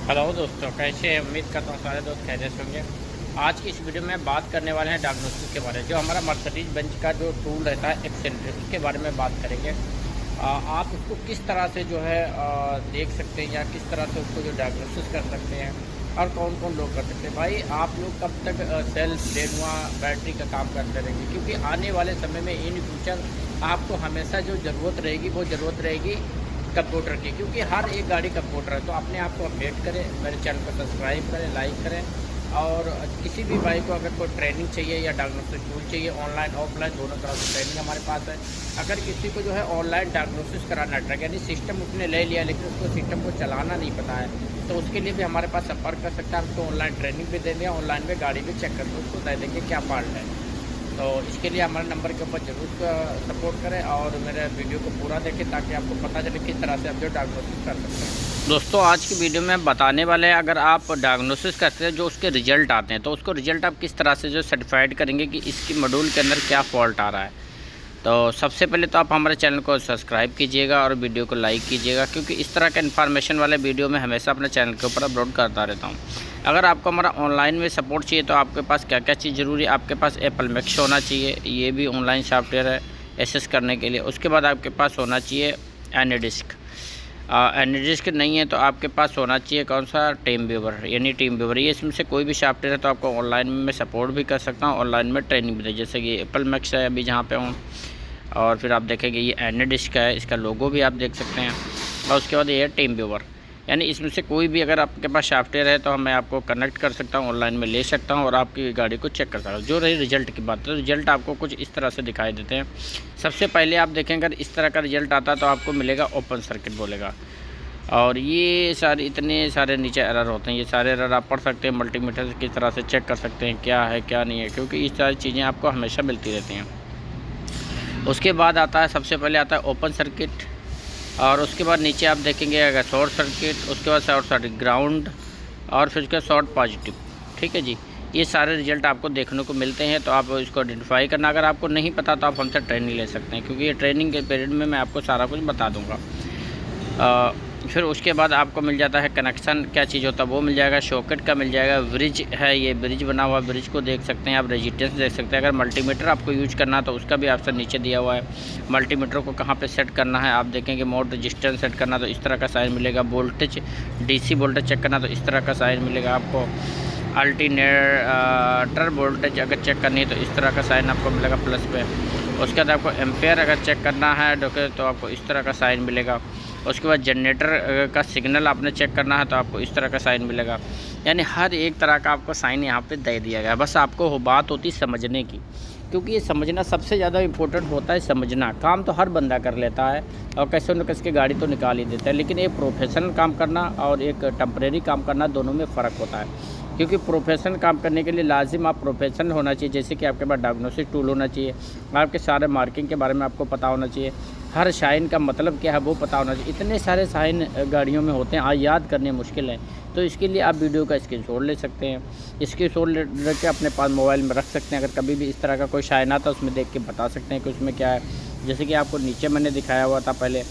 Hello दोस्तों, कैसे हैं? उम्मीद करता हूँ सारे दोस्त खैरियत से होंगे। आज की इस वीडियो में बात करने वाले हैं डायग्नोस्टिक के बारे में। जो हमारा मर्सिडीज बेंज का जो टूल रहता है एक्सेंट्रिक, उसके बारे में बात करेंगे। आप उसको किस तरह से जो है देख सकते हैं या किस तरह से उसको जो डायग्नोसिस कर सकते हैं और कौन कौन लोग कर सकते हैं। भाई आप लोग कब तक सेल्स डेनुआ बैटरी का काम करते रहेंगे, क्योंकि आने वाले समय में इन फ्यूचर आपको हमेशा जो ज़रूरत रहेगी वो ज़रूरत रहेगी कंप्यूटर की, क्योंकि हर एक गाड़ी कंप्यूटर है। तो अपने आप को अपडेट करें, मेरे चैनल को सब्सक्राइब करें, लाइक करें। और किसी भी भाई को अगर कोई ट्रेनिंग चाहिए या डायग्नोस्टिक टूल चाहिए, ऑनलाइन ऑफलाइन दोनों तरह से ट्रेनिंग हमारे पास है। अगर किसी को जो है ऑनलाइन डायग्नोसिस कराना ट्रक यानी सिस्टम उसने ले लिया लेकिन उसको सिस्टम को चलाना नहीं पता है, तो उसके लिए भी हमारे पास संपर्क कर सकता है। उसको ऑनलाइन ट्रेनिंग भी दे दें, ऑनलाइन में गाड़ी भी चेक करके उसको दे देंगे क्या फॉल्ट है। तो इसके लिए हमारे नंबर के ऊपर ज़रूर सपोर्ट करें और मेरे वीडियो को पूरा देखें ताकि आपको पता चले किस तरह से आप जो डायग्नोसिस कर सकते हैं। दोस्तों, आज की वीडियो में बताने वाले हैं, अगर आप डायग्नोसिस करते हैं जो उसके रिजल्ट आते हैं, तो उसको रिजल्ट आप किस तरह से जो सर्टिफाइड करेंगे कि इसकी मॉड्यूल के अंदर क्या फॉल्ट आ रहा है। तो सबसे पहले तो आप हमारे चैनल को सब्सक्राइब कीजिएगा और वीडियो को लाइक कीजिएगा, क्योंकि इस तरह के इन्फॉर्मेशन वाले वीडियो मैं हमेशा अपने चैनल के ऊपर अपलोड करता रहता हूँ। अगर आपको हमारा ऑनलाइन में सपोर्ट चाहिए तो आपके पास क्या क्या चीज़ ज़रूरी है। आपके पास एप्पल मैक्स होना चाहिए, ये भी ऑनलाइन सॉफ्टवेयर है एसेस करने के लिए। उसके बाद आपके पास होना चाहिए एनीडिस्क। एनीडिस्क नहीं है तो आपके पास होना चाहिए कौन सा, टीम व्यूवर, यानी टीम व्यूवर। ये इसमें से कोई भी सॉफ्टवेयर है तो आपको ऑनलाइन में सपोर्ट भी कर सकता हूँ, ऑनलाइन में ट्रेनिंग भी दे, जैसे कि एप्पल मैक्स है अभी जहाँ पे हूँ। और फिर आप देखेंगे ये एनीडिस्क है, इसका लोगो भी आप देख सकते हैं। और उसके बाद ये है टीम व्यूवर, यानी इसमें से कोई भी अगर आपके पास सॉफ्टवेयर है तो मैं आपको कनेक्ट कर सकता हूँ, ऑनलाइन में ले सकता हूँ और आपकी गाड़ी को चेक कर सकता हूँ। जो रही रिजल्ट की बात, तो रिजल्ट आपको कुछ इस तरह से दिखाई देते हैं। सबसे पहले आप देखेंगे अगर इस तरह का रिजल्ट आता है तो आपको मिलेगा ओपन सर्किट बोलेगा। और ये सारे इतने सारे नीचे एरर होते हैं, ये सारे एरर आप पढ़ सकते हैं। मल्टीमीटर से किस तरह से चेक कर सकते हैं क्या है क्या नहीं है, क्योंकि इस सारी चीज़ें आपको हमेशा मिलती रहती हैं। उसके बाद आता है, सबसे पहले आता है ओपन सर्किट, और उसके बाद नीचे आप देखेंगे अगर शॉर्ट सर्किट, उसके बाद शॉर्ट सर्किट ग्राउंड, और फिर उसके शॉर्ट पॉजिटिव। ठीक है जी, ये सारे रिजल्ट आपको देखने को मिलते हैं। तो आप इसको आइडेंटिफाई करना, अगर आपको नहीं पता तो आप हमसे ट्रेनिंग ले सकते हैं, क्योंकि ये ट्रेनिंग के पीरियड में मैं आपको सारा कुछ बता दूँगा। फिर उसके बाद आपको मिल जाता है कनेक्शन, क्या चीज़ होता है वो मिल जाएगा, शॉकेट का मिल जाएगा, ब्रिज है, ये ब्रिज बना हुआ ब्रिज को देख सकते हैं आप, रेजिस्टेंस देख सकते हैं। अगर मल्टीमीटर आपको यूज करना है तो उसका भी ऑप्शन नीचे दिया हुआ है। मल्टीमीटर को कहाँ पे सेट करना है आप देखेंगे, मोड रेजिस्टेंस सेट करना तो इस तरह का साइन मिलेगा, वोल्टेज डीसी वोल्टेज चेक करना तो इस तरह का साइन मिलेगा आपको, अल्टरनेटर वोल्टेज अगर चेक करनी है तो इस तरह का साइन आपको मिलेगा प्लस पे। उसके बाद आपको एम्पेयर अगर चेक करना है तो आपको इस तरह का साइन मिलेगा। उसके बाद जनरेटर का सिग्नल आपने चेक करना है तो आपको इस तरह का साइन मिलेगा। यानी हर एक तरह का आपको साइन यहाँ पे दे दिया गया। बस आपको बात होती समझने की, क्योंकि ये समझना सबसे ज़्यादा इम्पोर्टेंट होता है। समझना, काम तो हर बंदा कर लेता है और कैसे न कैसे गाड़ी तो निकाल ही देता है, लेकिन एक प्रोफेशनल काम करना और एक टेम्परेरी काम करना दोनों में फ़र्क होता है। क्योंकि प्रोफेशनल काम करने के लिए लाजिम आप प्रोफेशनल होना चाहिए, जैसे कि आपके पास डायग्नोस्टिक टूल होना चाहिए, आपके सारे मार्किंग के बारे में आपको पता होना चाहिए, हर साइन का मतलब क्या है वो पता होना चाहिए। इतने सारे साइन गाड़ियों में होते हैं, याद करने मुश्किल है। तो इसके लिए आप वीडियो का स्क्रीनशॉट ले सकते हैं, स्क्रीनशॉट रख के अपने पास मोबाइल में रख सकते हैं। अगर कभी भी इस तरह का कोई साइन आता है उसमें देख के बता सकते हैं कि उसमें क्या है। जैसे कि आपको नीचे मैंने दिखाया हुआ था पहले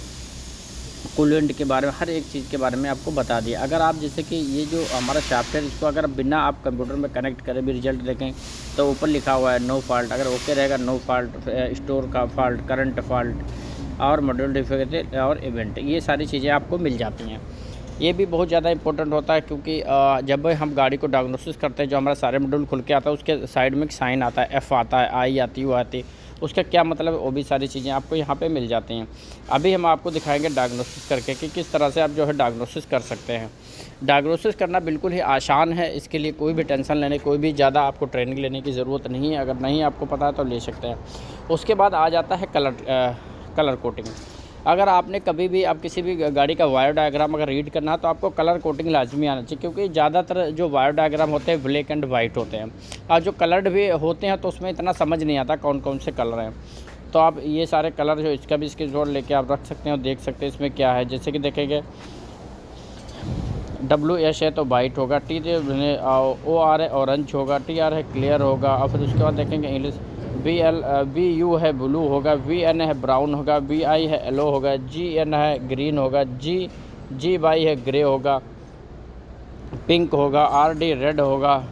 कूलेंट के बारे में, हर एक चीज़ के बारे में आपको बता दिया। अगर आप जैसे कि ये जो हमारा सॉफ्टवेयर, इसको अगर बिना आप कंप्यूटर में कनेक्ट करें भी रिजल्ट देखें तो ऊपर लिखा हुआ है नो फॉल्ट, अगर ओके रहेगा नो फॉल्ट, स्टोर का फॉल्ट, करंट फॉल्ट और मॉड्यूल डिफेक्ट और इवेंट, ये सारी चीज़ें आपको मिल जाती हैं। ये भी बहुत ज़्यादा इंपॉर्टेंट होता है, क्योंकि जब हम गाड़ी को डायग्नोसिस करते हैं जो हमारा सारे मॉड्यूल खुल के आता है उसके साइड में एक साइन आता है, एफ़ आता है, आई आती है, वो आती है, उसका क्या मतलब है वो भी सारी चीज़ें आपको यहाँ पे मिल जाती हैं। अभी हम आपको दिखाएंगे डायग्नोसिस करके कि किस तरह से आप जो है डायग्नोसिस कर सकते हैं। डायग्नोसिस करना बिल्कुल ही आसान है, इसके लिए कोई भी टेंशन लेने, कोई भी ज़्यादा आपको ट्रेनिंग लेने की ज़रूरत नहीं है। अगर नहीं आपको पता है तो ले सकते हैं। उसके बाद आ जाता है कलर कोटिंग। अगर आपने कभी भी आप किसी भी गाड़ी का वायर डायग्राम अगर रीड करना है तो आपको कलर कोटिंग लाजमी आना चाहिए, क्योंकि ज़्यादातर जो वायर डायग्राम होते हैं ब्लैक एंड वाइट होते हैं और जो कलर्ड भी होते हैं तो उसमें इतना समझ नहीं आता कौन कौन से कलर हैं। तो आप ये सारे कलर जो इसका भी स्क्रीनशॉट लेके आप रख सकते हैं और देख सकते हैं इसमें क्या है। जैसे कि देखेंगे WS है तो वाइट होगा, OR है ऑरेंज होगा, TR है क्लियर होगा, और फिर उसके बाद देखेंगे इंग्लिश VU है ब्लू होगा, VN है ब्राउन होगा, VI है येलो होगा, GN है ग्रीन होगा, GY है ग्रे होगा, पिंक होगा, RD रेड होगा,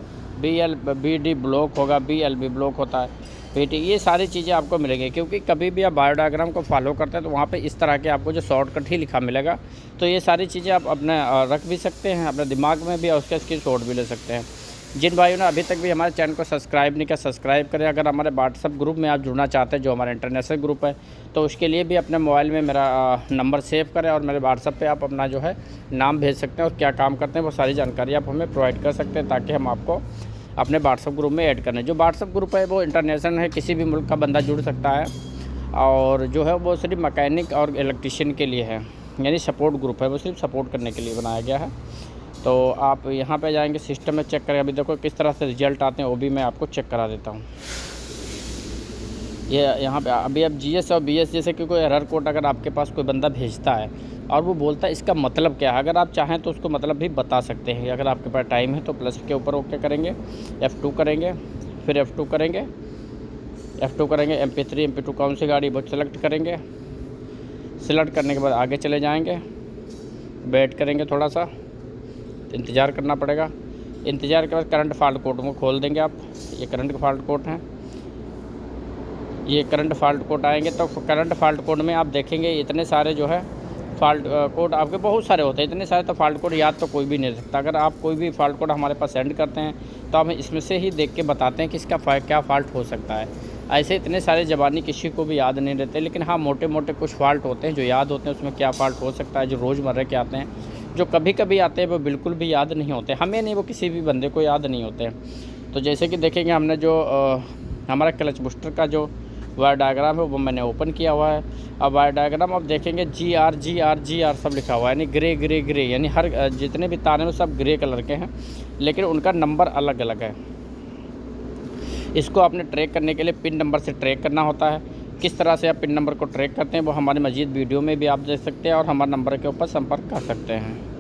BD ब्लॉक होगा, BLB ब्लॉक होता है, PT, ये सारी चीज़ें आपको मिलेंगी। क्योंकि कभी भी आप बायोडायग्राम को फॉलो करते हैं तो वहाँ पे इस तरह के आपको जो शॉर्टकट ही लिखा मिलेगा। तो ये सारी चीज़ें आप अपने रख भी सकते हैं अपने दिमाग में भी, और उसका स्क्रीनशॉट भी ले सकते हैं। जिन भाइयों ने अभी तक भी हमारे चैनल को सब्सक्राइब नहीं किया, सब्सक्राइब करें। अगर हमारे व्हाट्सअप ग्रुप में आप जुड़ना चाहते हैं, जो हमारा इंटरनेशनल ग्रुप है, तो उसके लिए भी अपने मोबाइल में मेरा नंबर सेव करें और मेरे व्हाट्सअप पे आप अपना जो है नाम भेज सकते हैं और क्या काम करते हैं वो सारी जानकारी आप हमें प्रोवाइड कर सकते हैं, ताकि हम आपको अपने व्हाट्सअप ग्रुप में ऐड करें। जो व्हाट्सअप ग्रुप है वो इंटरनेशनल है, किसी भी मुल्क का बंदा जुड़ सकता है, और जो है वो सिर्फ मैकेनिक और इलेक्ट्रीशियन के लिए है, यानी सपोर्ट ग्रुप है, वो सिर्फ सपोर्ट करने के लिए बनाया गया है। तो आप यहाँ पे जाएंगे, सिस्टम में चेक करें। अभी देखो किस तरह से रिजल्ट आते हैं, वो भी मैं आपको चेक करा देता हूँ। ये यहाँ पे अभी अब GS और BS जैसे कि कोई एरर कोड अगर आपके पास कोई बंदा भेजता है और वो बोलता है इसका मतलब क्या है, अगर आप चाहें तो उसको मतलब भी बता सकते हैं। अगर आपके पास टाइम है तो प्लस के ऊपर ओके करेंगे, F2 करेंगे, फिर F2 करेंगे, MP3 MP2 कौन सी गाड़ी वो सेलेक्ट करेंगे। सेलेक्ट करने के बाद आगे चले जाएंगे, वेट करेंगे, थोड़ा सा इंतज़ार करना पड़ेगा। इंतज़ार के बाद करंट फॉल्ट कोड को खोल देंगे आप। ये करंट फॉल्ट कोड है, ये करंट फॉल्ट कोड आएंगे तो करंट फॉल्ट कोड में आप देखेंगे इतने सारे जो है फॉल्ट कोड आपके बहुत सारे होते हैं। इतने सारे तो फॉल्ट कोड याद तो कोई भी नहीं रखता। अगर आप कोई भी फॉल्ट कोड हमारे पास सेंड करते हैं तो हम इसमें से ही देख के बताते हैं कि इसका क्या फ़ॉल्ट हो सकता है। ऐसे इतने सारे ज़बानी किसी को भी याद नहीं रहते, लेकिन हाँ मोटे मोटे कुछ फॉल्ट होते हैं जो याद होते हैं। उसमें क्या फ़ॉल्ट हो सकता है जो रोज़मर्रा के आते हैं, जो कभी कभी आते हैं वो बिल्कुल भी याद नहीं होते, हमें नहीं, वो किसी भी बंदे को याद नहीं होते। तो जैसे कि देखेंगे हमने जो हमारा क्लच बूस्टर का जो वायर डायग्राम है वो मैंने ओपन किया हुआ है। अब वायर डायग्राम आप देखेंगे GR सब लिखा हुआ है, यानी ग्रे ग्रे ग्रे, यानी हर जितने भी तार हैं वो सब ग्रे कलर के हैं, लेकिन उनका नंबर अलग अलग है। इसको आपने ट्रैक करने के लिए पिन नंबर से ट्रैक करना होता है। किस तरह से आप पिन नंबर को ट्रैक करते हैं वो हमारे मज़ीद वीडियो में भी आप देख सकते हैं और हमारे नंबर के ऊपर संपर्क कर सकते हैं।